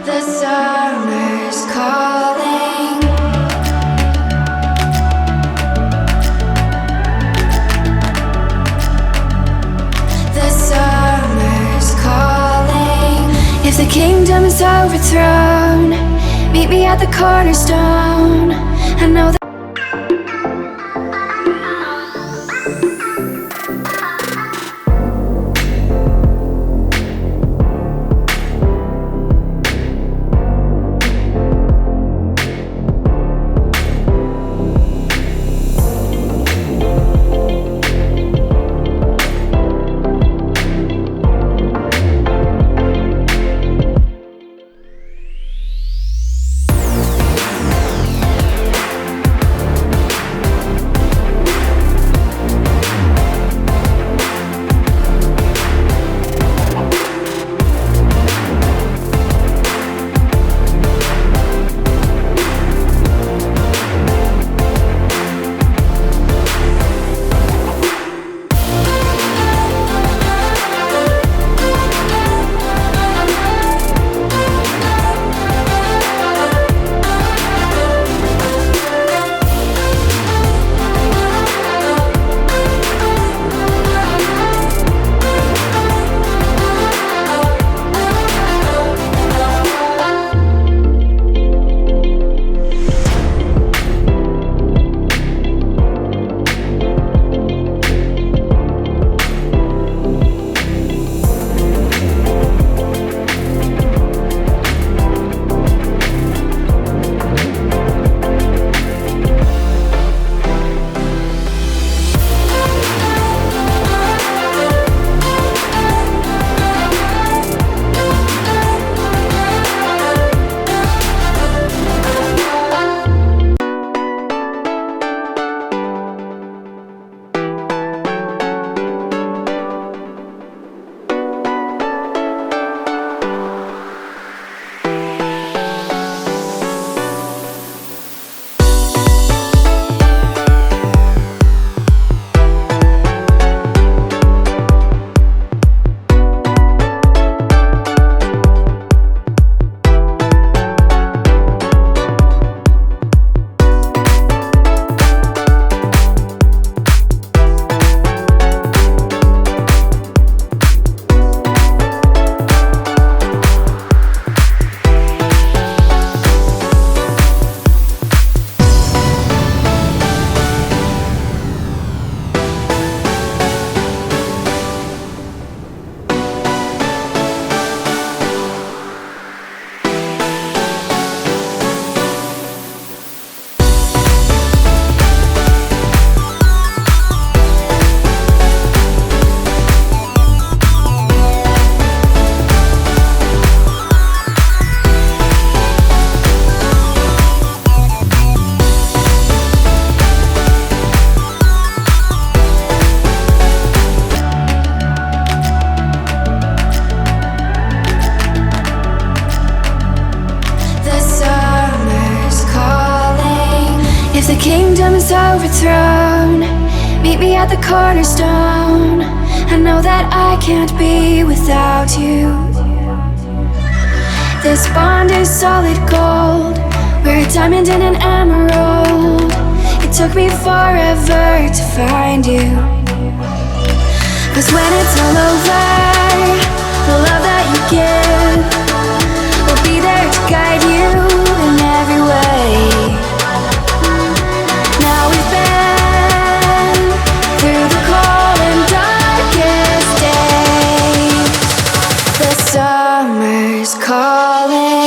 The summer's calling. The summer's calling. If the kingdom is overthrown, meet me at the cornerstone. I know that if the kingdom is overthrown, meet me at the cornerstone. I know that I can't be without you. This bond is solid gold. We're a diamond and an emerald. It took me forever to find you. 'Cause when it's all over, the love that you give will be there to guide you in every way. Now we've been through the cold and darkest days. The summer's calling.